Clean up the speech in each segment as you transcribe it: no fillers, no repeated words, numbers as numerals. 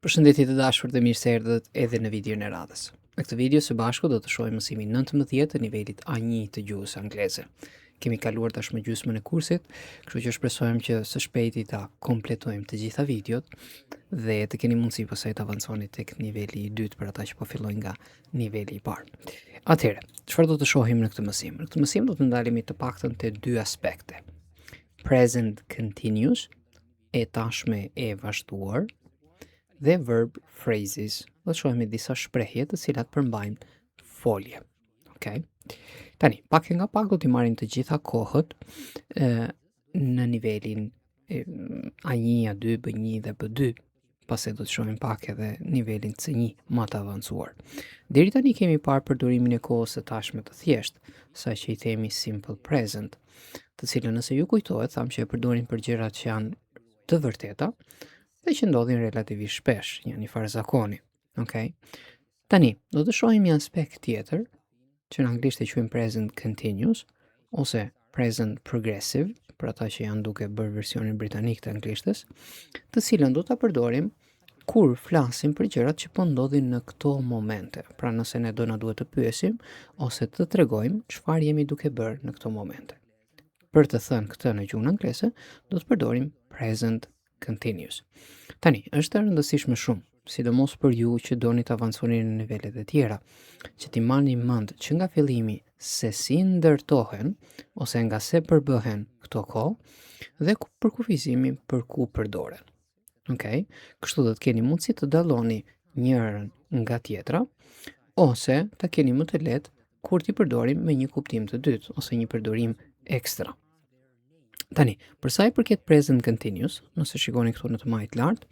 Përshëndetje të dashur dhe mirë se erdhët edhe në videon e radhës. Në këtë video së bashku do të shohim mësimin 19 të nivelit A1 të gjuhës angleze. Kemi kaluar tashmë gjysmën e kursit, kështu që shpresojmë që së shpejti ta kompletojmë të gjitha videot dhe të keni mundësi pastaj të avanconi tek niveli i dytë për ata që po fillojnë nga niveli i parë. Atëherë, çfarë do të shohim në këtë mësim? Në këtë mësim do të ndalemi të paktën te dy aspekte. Present continuous, e tashme e vazhduar, dhe verb phrases. Do të shohim disa shprehje të cilat përmbajnë folje. Okej. Tani, pak e nga pak do t'i marrim të gjitha kohët në nivelin A1, A2, B1 dhe B2. Pastaj do të shohim pak edhe nivelin C1 më të avancuar. Deri tani kemi parë përdorimin e kohës së tashme të thjeshtë, saqë i themi simple present, të cilën nëse ju kujtohet, thamë që e përdorim për gjërat që janë të vërteta dhe që ndodhin relativisht shpesh, janë një farë zakoni. Okay? Tani, do të shohim një aspekt tjetër, që në anglisht e quajmë present continuous, ose present progressive, për ata që janë duke bërë versionin britanik të anglishtës, të cilën do ta përdorim kur flasim për gjërat që po ndodhin në këto momente. Pra nëse ne do na duhet të pyesim ose të tregojmë çfarë jemi duke bërë në këto momente. Për të thënë këtë në gjuhën angleze, do të përdorim present continuous. Tani, është e rëndësishme shumë, sidomos për ju që doni të avanconi në nivelet e tjera, që t'i marrni mend që nga fillimi se si ndërtohen ose nga se përbëhen këto kohë dhe për kufizimin për ku përdoren. Okej? Kështu do të keni mundësi të dalloni njërin nga tjetra ose ta keni më të lehtë kur t'i përdorim me një kuptim të dytë ose një përdorim ekstra. Tani, për sa i përket present continuous, nëse shikoni këtu në të majt lartë,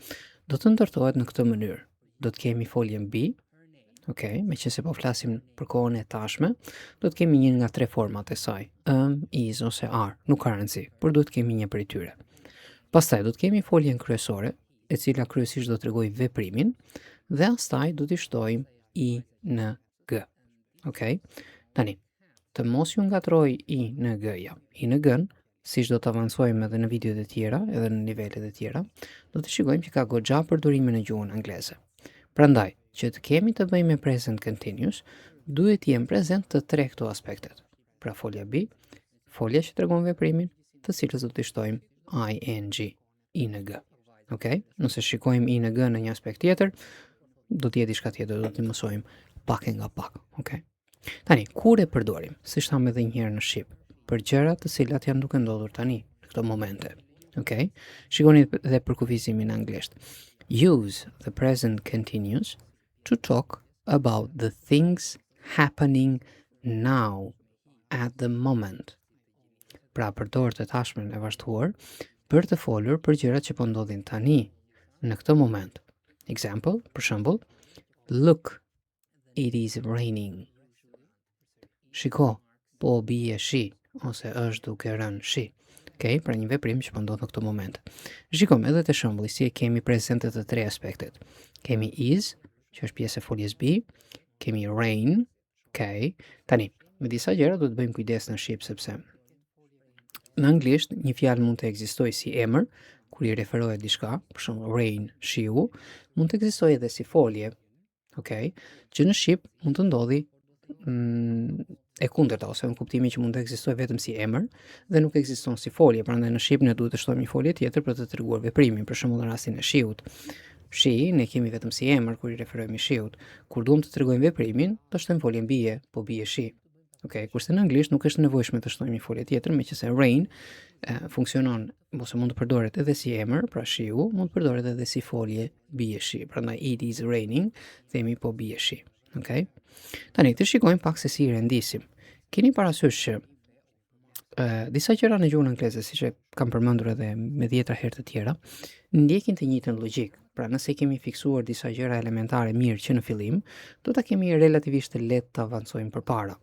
do të ndërtohet në këtë mënyrë. Do të kemi foljen be, me që se po flasim për kohën e tashme, do të kemi një nga tre format e saj, is ose are, nuk ka rëndësi, por do të kemi një prej tyre. Pastaj do të kemi foljen kryesore, e cila kryesisht do të tregoj veprimin, dhe astaj do t'i shtojmë i në g. Tani, të mos ju ngatroj i në g-ja. I në g-n, siç do të avancojmë edhe në videot e tjera, edhe në nivelet e tjera, do të shikojmë që ka goxha përdorime në gjuhën angleze. Prandaj, që të kemi të bëjmë me present continuous, duhet të jenë prezent të tre këto aspektet. Pra folja be, folja që tregon veprimin, të cilës do të shtojmë ing, i në g. Nëse shikojmë i në g në një aspekt tjetër, do të jetë diçka tjetër, do të mësojmë pak e nga pak. Tani, kur e përdorim? Siç thamë edhe një herë në shqip, për gjërat të cilat janë duke ndodhur tani, në këto momente. Shikoni dhe për kufizimin anglisht. Use the present continuous to talk about the things happening now at the moment. Pra përdor të tashmen e vazhduar për të folur për gjërat që po ndodhin tani, në këtë moment. Example, për shembull, look, it is raining. Shiko, po bie shi, ose është duke rënë shi. Pra një veprim që po ndodh në këtë moment. Shikojmë edhe të shembulli si e kemi prezente të tre aspektet. Kemi is, që është pjesë e foljes be, kemi rain, tani, me disa gjëra do të bëjmë kujdes në shqip sepse në anglisht një fjalë mund të ekzistojë si emër kur i referohet diçka, për shembull rain, shiu, mund të ekzistojë edhe si folje, që në shqip mund të ndodhi e kundërta ose në kuptimin që mund të ekzistojë vetëm si emër dhe nuk ekziston si folje, prandaj në shqip ne duhet të shtojmë një folje tjetër për të treguar veprimin, për shembull në rastin e shiut. Shi ne kemi vetëm si emër kur i referohemi shiut. Kur duam të tregojmë veprimin, do shtojmë foljen bie, po bie shi. Kurse në anglisht nuk është nevojshme të shtojmë një folje tjetër, meqense rain funksionon ose mund të përdoret edhe si emër, pra shiu, mund të përdoret edhe si folje bie shi. Prandaj it is raining, themi po bie shi. Tani, të shikojmë pak se si i rendisim. Keni parasysh që disa gjëra në gjuhën angleze, siç e kam përmendur edhe me 10 herë të tjera, ndjekin të njëjtën logjik. Pra nëse kemi fiksuar disa gjëra elementare mirë që në fillim, do ta kemi relativisht të lehtë të avancojmë përpara.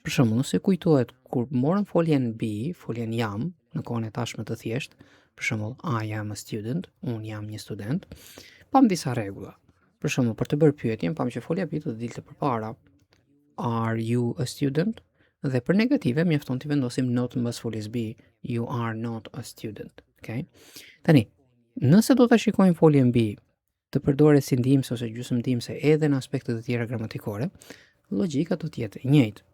Për shembull, nëse kujtohet kur morëm foljen be, foljen jam, në kohën e tashme të thjeshtë, për shembull I am a student, unë jam një student, pam disa rregulla. Për shembull, për të bërë pyetjen, pam që folja be do të dilte përpara. Are you a student? Dhe për negative, mjafton t'i vendosim not mbas foljes be. You are not a student. Tani, nëse do ta shikojmë foljen be të përdoret si ndihmëse ose gjysmëndihmëse edhe në aspektet e tjera gramatikore, logjika do të jetë e njëjtë.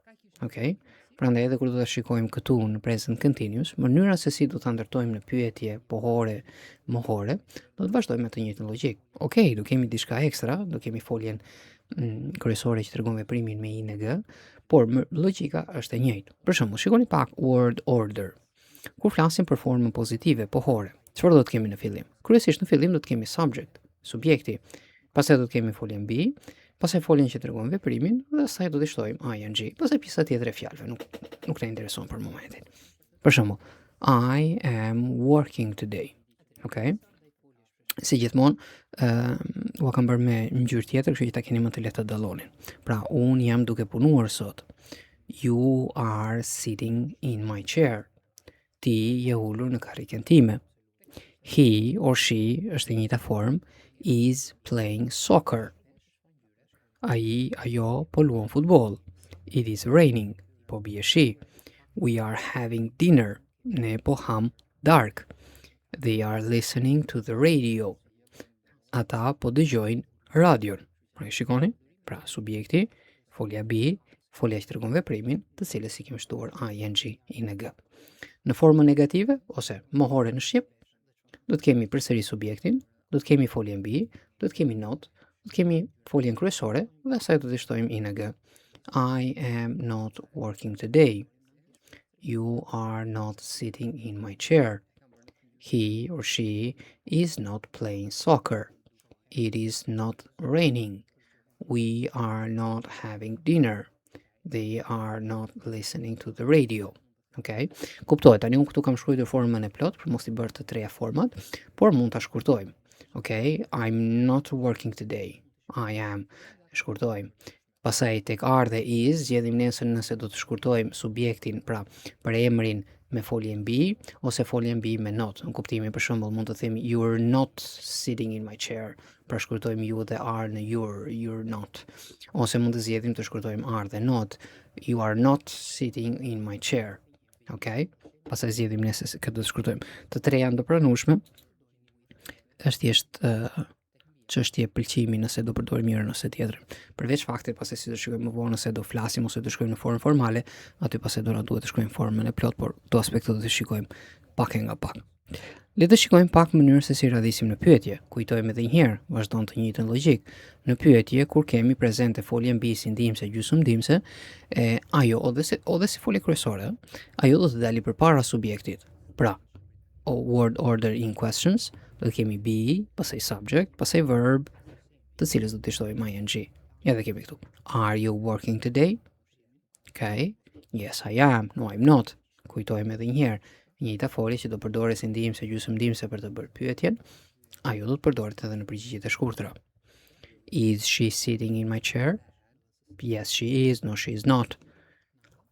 Okej? Prandaj edhe kur do ta shikojmë këtu në present continuous, mënyra se si do ta ndërtojmë në pyetje pohore, mohore, do të vazhdojmë me të njëjtën logjik. Okej, do kemi diçka ekstra, do kemi foljen kryesore që tregon veprimin me ing, por logjika është e njëjtë. Për shembull, shikoni pak word order. Kur flasim për formën pozitive pohore, çfarë do të kemi në fillim? Kryesisht në fillim do të kemi subject, subjekti. Pastaj do të kemi foljen be, pastaj foljen që tregon veprimin dhe asaj do të shtojmë ing. Pastaj pjesa tjetër e fjalëve, nuk na intereson për momentin. Për shembull, I am working today. Okay? Si gjithmonë, ua kam bërë me ngjyrë tjetër, kështu që ta keni më të lehtë të dallonin. Pra, unë jam duke punuar sot. You are sitting in my chair. Ti je ulur në karrikën time. He or she është e njëjta formë, is playing soccer. Ai, ajo po luan futboll. It is raining. Po bie shi. We are having dinner. Ne po ham dark. They are listening to the radio. Ata po dëgjojnë radion. Pra shikoni? Pra subjekti, folja be, folja që tregon veprimin, të cilës i kemi shtuar ing. Në formën negative ose mohore në shqip, do të kemi përsëri subjektin, do të kemi foljen be, do të kemi not, do të kemi foljen kryesore dhe asaj do të shtojmë ing. I am not working today. You are not sitting in my chair. He or she is not playing soccer. It is not raining. We are not having dinner. They are not listening to the radio. Okay? Kuptohet, tani unë këtu kam shkruar formën e plot për mos i bërë të treja format, por mund ta shkurtojmë. Okay? I'm not working today. I am. Shkurtojmë. Pastaj tek are dhe is, zgjedhim nëse do të shkurtojmë subjektin, pra për emrin me foljen be ose foljen be me not. Në kuptimin për shembull mund të themi you're not sitting in my chair. Pra shkurtojmë you dhe are në you're not. Ose mund të zgjedhim të shkurtojmë are dhe not. You are not sitting in my chair. Okay? Pastaj zgjedhim nëse këtë do të shkurtojmë. Të treja janë të pranueshme. Është thjesht çështje pëlqimi nëse do përdorim njërin ose tjetrën. Përveç faktit pastaj si do shikojmë më vonë nëse do flasim ose do shkojmë në formë formale, aty pastaj do na duhet të shkojmë formën e plot, por këto aspekte do të shikojmë pak e nga pak. Le të shikojmë pak mënyrën se si radhisim në pyetje. Kujtojmë edhe një herë, vazhdon të njëjtën logjik. Në pyetje kur kemi prezente foljen be si ndihmëse, gjysmëndihmëse, ajo edhe si folje kryesore, ajo do të dalë përpara subjektit. Pra, word order in questions, do të kemi be, pastaj subject, pastaj verb, të cilës do të shtojmë ing. Edhe kemi këtu. Are you working today? Okay. Yes, I am. No, I'm not. Kujtojmë edhe një herë. Njëjta folje që do përdoret si ndihmëse, gjysmëndihmëse për të bërë pyetjen, ajo do të përdoret edhe në përgjigjet e shkurtra. Is she sitting in my chair? Yes, she is. No, she is not.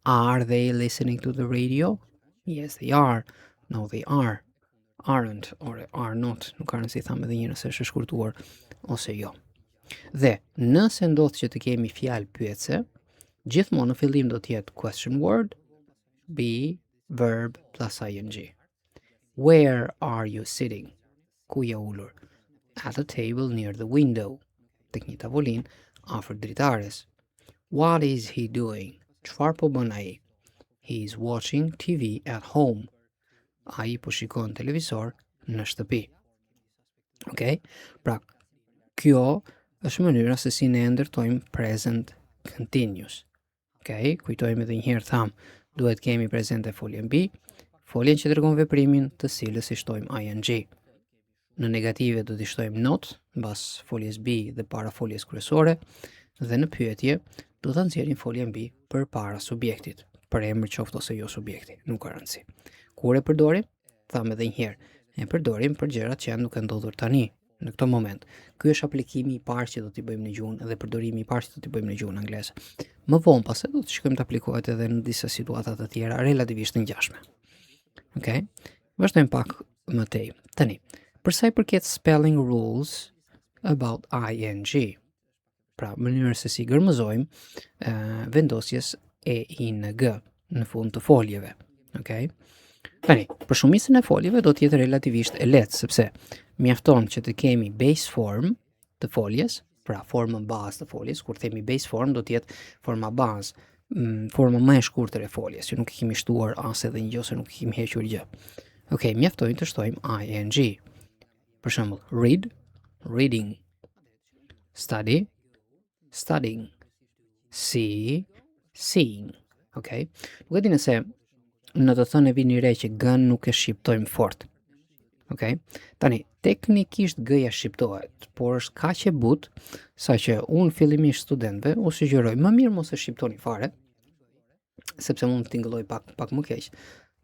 Are they listening to the radio? Yes, they are. No, they are. Aren't or are not. Nuk ka rëndësi thamë edhe një nëse është shkurtuar ose jo. Dhe nëse ndodh që të kemi fjalë pyetse, gjithmonë në fillim do të jetë question word, be, verb plus ing. Where are you sitting? Ku je ulur? At a table near the window. Tek një tavolinë afër dritares. What is he doing? Çfarë po bën ai? He is watching TV at home. Ai po shikon televizor në shtëpi. Okay? Pra, kjo është mënyra se si ne ndërtojmë present continuous. Okay? Kujtojmë edhe një herë tham, duhet kemi prezente foljen be, foljen që tregon veprimin, të cilës i shtojmë ing. Në negative do t'i shtojmë not, mbas foljes be dhe para foljes kryesore, dhe në pyetje do ta nxjerrim foljen be përpara subjektit, për emër qoftë ose jo subjekti, nuk ka rëndësi. Kur e përdorim, tham edhe një herë, e përdorim për gjërat që janë duke ndodhur tani, në këtë moment. Ky është aplikimi i parë që do t'i bëjmë në gjuhën dhe përdorimi i parë që do t'i bëjmë në gjuhën angleze. Më vonë pastaj do të shikojmë të aplikohet edhe në disa situata të tjera relativisht të ngjashme. Okay? Vazhdojmë pak më tej. Tani, për sa i përket spelling rules about ing. Pra, mënyrë se si gërmëzojmë vendosjes e ing në fund të foljeve. Okay? Tani, për shumicën e foljeve do të jetë relativisht e lehtë, sepse mjafton që të kemi base form të foljes, pra formën bazë të foljes, kur themi base form do të jetë forma bazë, forma më e shkurtër e foljes, që nuk e kemi shtuar as edhe një gjë ose nuk e kemi hequr gjë. Okej, mjaftojnë të shtojmë ing. Për shembull, read, reading, study, studying, see, seeing. Okej? Nuk e di nëse në të thënë e vini re që gën nuk e shqiptojmë fort. Okej? Tani, teknikisht gëja shqiptohet, por është kaq e butë sa që unë fillimisht studentëve u sugjeroj më mirë mos e shqiptoni fare, sepse mund të tingëlloj pak më keq,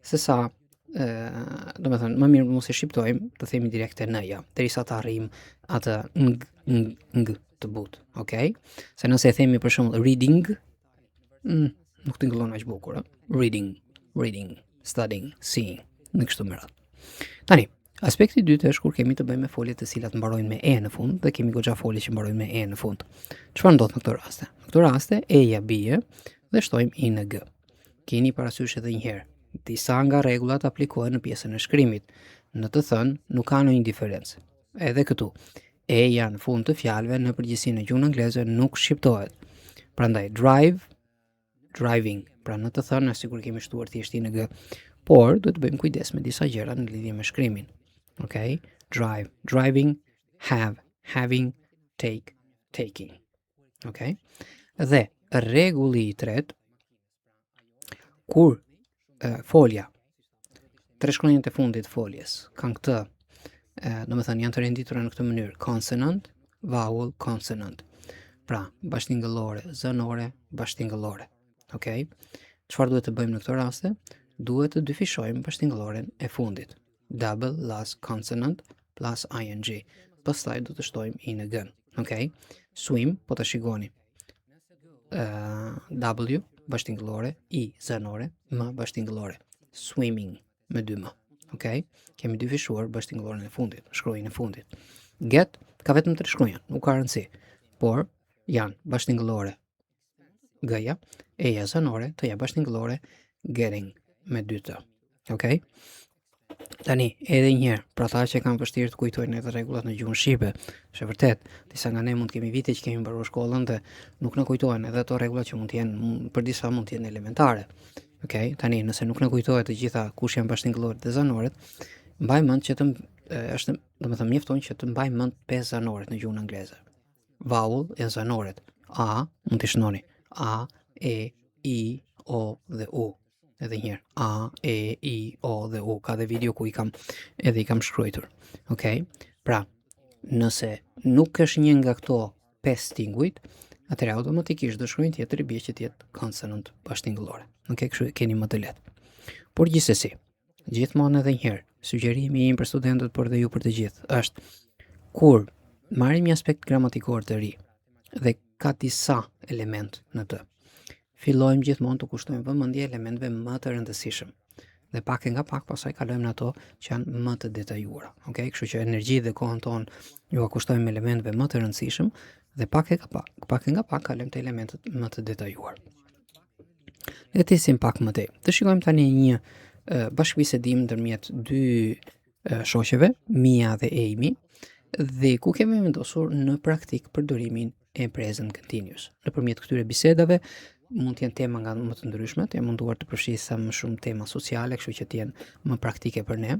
sesa do me thënë, më mirë mos e shqiptojmë, të themi direkt e në-ja, derisa të arrijmë atë ng të butë, okej? Se nëse e themi për shembull reading, nuk tingëllon aq bukur, reading, studying, seeing, në kështu me radhë. Tani, aspekti i dytë është kur kemi të bëjmë me folje të cilat mbarojnë me e në fund dhe kemi goxha folje që mbarojnë me e në fund. Çfarë ndodh në këto raste? Në këto raste e-ja bie dhe shtojmë ing. Keni parasysh edhe një herë, disa nga rregullat aplikohen në pjesën e shkrimit. Në të thënë, nuk ka ndonjë diferencë. Edhe këtu, e-ja në fund të fjalëve në përgjithësi në gjuhën angleze nuk shqiptohet. Prandaj drive, driving, pra në të thënë sikur kemi shtuar thjesht ing, por duhet të bëjmë kujdes me disa gjëra në lidhje me shkrimin. Okay? Drive, driving, have, having, take, taking. Okay? Dhe rregulli i tretë, kur folja, tre shkronjat e fundit foljes, kanë këtë, do me thënë janë të renditura në këtë mënyrë, consonant, vowel, consonant. Pra, bashkëtingëllore, zënore, bashkëtingëllore. Okay? Çfarë duhet të bëjmë në këto raste? Duhet të dyfishojmë bashkëtingëlloren e fundit. Double last consonant plus ing. Pastaj do të shtojmë ing. Okay? Swim, po të shikoni. W, bashkëtingëllore, I, zënore, M, bashkëtingëllore. Swimming, me 2 M. Okay? Kemi dyfishuar bashkëtingëlloren e fundit, shkronjën e fundit. Get, ka vetëm 3 shkronja, nuk ka rëndësi. Por, janë bashkëtingëllore, gëja, e-ja zënore, të-ja bashkëtingëllore, getting, me 2 T. Okay? Tani, edhe njëherë, pra ta që kanë vështirë të kujtojnë edhe rregullat në gjuhën shqipe, është vërtet, disa nga ne mund të kemi vite që kemi mbaruar shkollën dhe nuk na kujtohen edhe ato rregullat që mund të jenë për disa mund të jenë elementare. Okay? Tani, nëse nuk na kujtohet të gjitha kush janë bashkëtingëlloret dhe zanoret, mbaj mend që është, domethënë mjafton që të mbaj mend 5 zanoret në gjuhën angleze. Vowel e zanoret. A, mund të shënoni. A, E, I, O dhe U. Edhe njëherë, A, E, I, O dhe U. Ka dhe video ku i kam shkruar. Okay? Pra, nëse nuk është një nga këto 5 tingujt, atëherë automatikisht do shkruajmë tjetër i bie që të jetë consonant bashkëtingëllore. Okay, kështu keni më të lehtë. Por gjithsesi, gjithmonë edhe njëherë, sugjerimi im për studentët por dhe ju për të gjithë është kur marrim një aspekt gramatikor të ri dhe ka disa element në të, fillojmë gjithmonë të kushtojmë vëmendje elementeve më të rëndësishëm. Dhe pak e nga pak pastaj kalojmë në ato që janë më të detajuara. Okay? Kështu që energji dhe kohën tonë ju kushtojmë elementeve më të rëndësishëm dhe pak e nga pak kalojmë te elementet më të detajuar. Le të isim pak më tej. Të shikojmë tani një bashkëbisedim ndërmjet dy shoqeve, Mia dhe Amy, dhe ku kemi vendosur në praktik përdorimin e present continuous. Nëpërmjet këtyre bisedave mund të jenë tema nga më të ndryshme, të munduar të përfshijë sa më shumë tema sociale, kështu që të jenë më praktike për ne.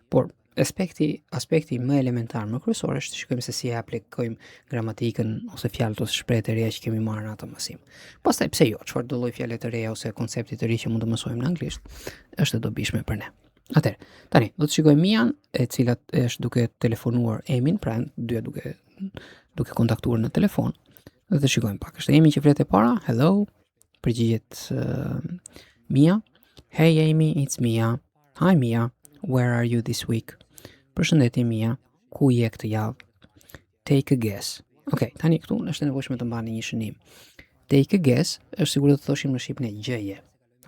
Por aspekti më elementar, më kryesor është të shikojmë se si e aplikojmë gramatikën ose fjalët ose shprehjet e reja që kemi marrë në atë masim. Pastaj pse jo, çfarë do lloj fjalë të reja ose koncepti të ri që mund të mësojmë në anglisht, është e dobishme për ne. Atëherë, tani do të shikojmë Mian, e cila është duke telefonuar Emin, pra dyja duke kontaktuar në telefon. Dhe të shikojmë pak. Është Amy që flet e para. Hello. Përgjigjet Mia. Hey Amy, it's Mia. Hi Mia. Where are you this week? Përshëndetje Mia. Ku je këtë javë? Take a guess. Okej, tani këtu është e nevojshme të mbani një shënim. Take a guess është sigurisht të thoshim në shqipin e gjëje.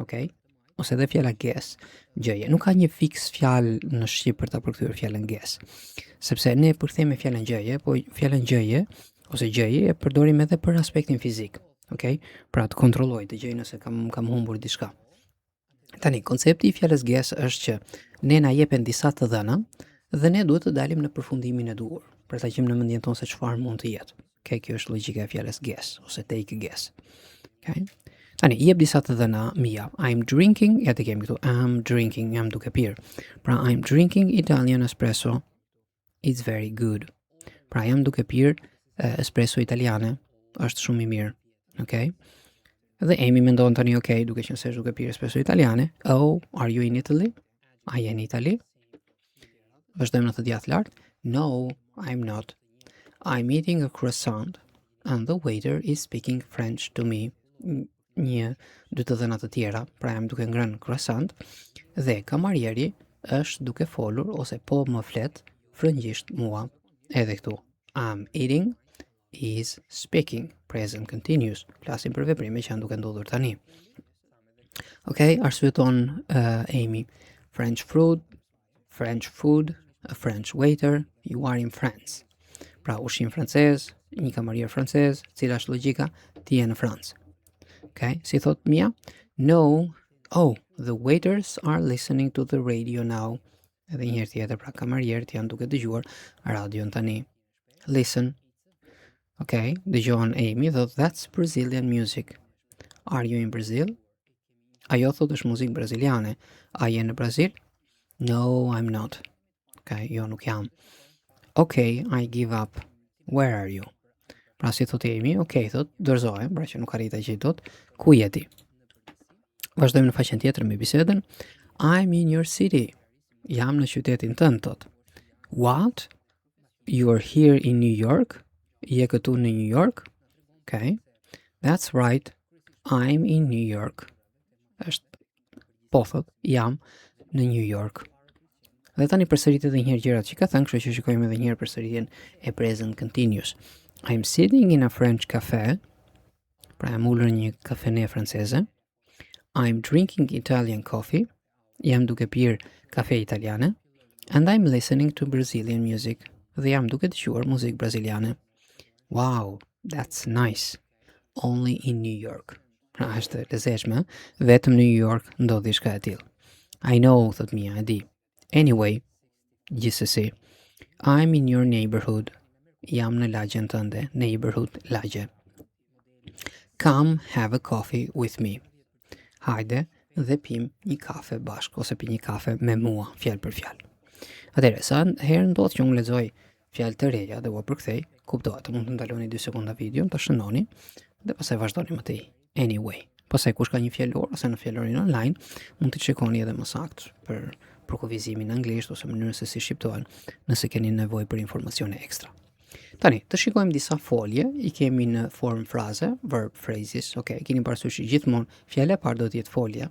Okej? Ose edhe fjala guess, gjëje. Nuk ka një fix fjalë në shqip për ta përkthyer fjalën guess. Sepse ne përkthejmë fjalën gjëje, po fjalën gjëje ose gjëje e përdorim edhe për aspektin fizik. Okej? Pra të kontrolloj, të gjej nëse kam humbur diçka. Tani, koncepti i fjalës guess është që ne na jepen disa të dhëna dhe ne duhet të dalim në përfundimin e duhur. për ta qenë në mendjen tonë se çfarë mund të jetë. Okay, kjo është logjika e fjalës guess ose take a guess. Okay? Tani, jep disa të dhëna mia. I'm drinking, ja të kemi këtu, I'm drinking, jam duke pirë. Pra, I'm drinking Italian espresso. It's very good. Pra, jam duke pirë espresso italiane, është shumë i mirë. Okay? Dhe Amy mendon tani, okay, duke qenë se është duke pirë espresso italiane. Oh, are you in Italy? A je në Itali? Vazhdojmë në të djathtë lart. No, I'm not. I'm eating a croissant and the waiter is speaking French to me. Dy të dhëna të tjera, pra jam duke ngrënë croissant dhe kamarieri është duke folur ose po më flet frëngjisht mua. Edhe këtu, I'm eating is speaking, present continuous. Flasim për veprime që janë duke ndodhur tani. Okay, arsyeton Amy. French food, a French waiter, you are in France. Pra, ushqim francez, një kamarier francez, cila është logjika, ti je në Francë. Okay, si thot Mia? No, oh, the waiters are listening to the radio now. Edhe një herë tjetër, pra kamarierët janë duke dëgjuar radion tani. Listen. Okay, dëgjon Amy, thotë, that's Brazilian music. Are you in Brazil? Ajo thotë është muzikë braziliane. A je në Brazil? No, I'm not. Okay, jo nuk jam. Okay, I give up. Where are you? Pra si thot Amy, okay, thot, dorëzohem, pra që nuk arrita që i thot, ku je ti? Vazhdojmë në faqen tjetër me bisedën. I'm in your city. Jam në qytetin tënd, thot. What? You're here in New York? Je këtu në New York? Okay. That's right. I'm in New York. Po thot, jam në New York. Dhe tani përsëritet edhe një herë gjërat që ka thënë, kështu që shikojmë edhe një herë përsëritjen e present continuous. I'm sitting in a French cafe. Pra jam ulur në një kafene franceze. I'm drinking Italian coffee. Jam duke pirë kafe italiane. And I'm listening to Brazilian music. Dhe jam duke dëgjuar muzikë braziliane. Wow, that's nice. Only in New York. Pra është lezetshme, vetëm në New York ndodh diçka e tillë. I know, thot Mia, e di. Anyway, gjithsesi, I'm in your neighborhood. Jam në lagjen tënde, neighborhood, lagje. Come have a coffee with me. Hajde dhe pim një kafe bashkë, ose pi një kafe me mua, fjalë për fjalë. Atëherë, sa herë ndodh që unë lexoj fjalë të reja dhe u përkthej, kuptohet, mund të ndaloni 2 sekonda videon, ta shënoni dhe pastaj vazhdoni më tej. Anyway, pastaj kush ka një fjalor ose në fjalorin online, mund të shikoni edhe më saktë për kufizimin anglisht ose mënyrën se si shqiptohen, nëse keni nevojë për informacione ekstra. Tani, të shikojmë disa folje, i kemi në form fraze, verb phrases, okay, keni parasysh gjithmonë fjala e parë do të jetë folje.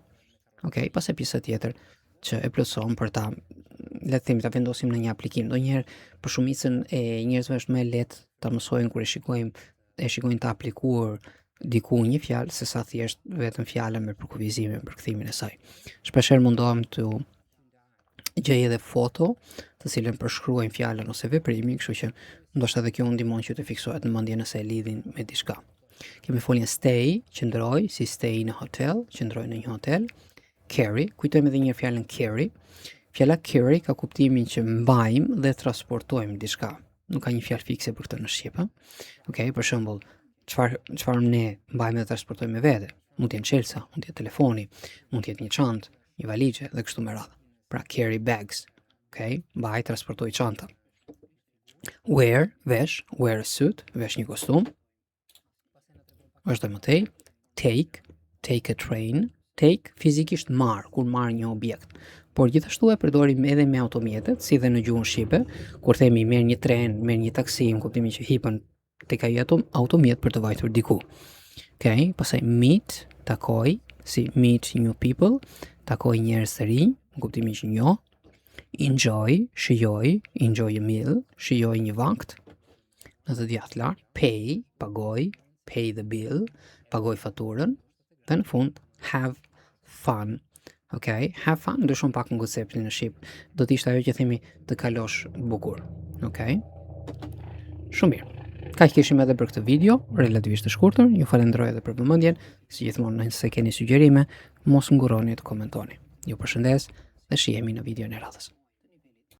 Okay, pastaj pjesa tjetër që e plotëson për ta, le të themi, ta vendosim në një aplikim. Ndonjëherë për shumicën e njerëzve është më lehtë ta mësojnë kur e shikojnë ta aplikuar diku një fjalë sesa thjesht vetëm fjala me përkufizimin, përkthimin e saj. Shpeshherë mundohem të gjej edhe foto të cilën përshkruajnë fjalën ose veprimin, kështu që ndoshta edhe kjo ndihmon që të fiksohet në mendje nëse e lidhin me diçka. Kemi foljen stay, qëndroj, si stay in a hotel, qëndroj në një hotel. Carry, kujtojmë edhe një fjalën carry. Fjala carry ka kuptimin që mbajmë dhe transportojmë diçka. Nuk ka një fjalë fikse për këtë në shqip, ha? Okej, për shembull, çfarë ne mbajmë dhe transportojmë me vete? Mund të jenë çelësa, mund të jetë telefoni, mund të jetë një çantë, një valixhe dhe kështu me radhë. Pra carry bags. Okay, mbaj, transportoj çanta. Wear, vesh, wear a suit, vesh një kostum. Vazhdojmë më tej. Take a train. Take fizikisht marr, kur marr një objekt. Por gjithashtu e përdorim edhe me automjetet, si dhe në gjuhën shqipe, kur themi merr një tren, merr një taksi, në kuptimin që hipën tek ai automjet për të vajtur diku. Okay, pastaj meet, takoj, si meet new people, takoj njerëz të rinj, në kuptimin që njoh. Enjoy, shijoj, enjoy a meal, shijoj një vakt. Në të djathtë lart, pay, pagoj, pay the bill, pagoj faturën. Dhe në fund, have fun. Okay, have fun, ndryshon pak në konceptin në shqip. Do të ishte ajo që themi të kalosh bukur. Okay? Shumë mirë. Kaq kishim edhe për këtë video, relativisht të shkurtër. Ju falenderoj edhe për vëmendjen. Si gjithmonë, nëse keni sugjerime, mos ngurroni të komentoni. Ju përshëndes dhe shihemi në videon e radhës.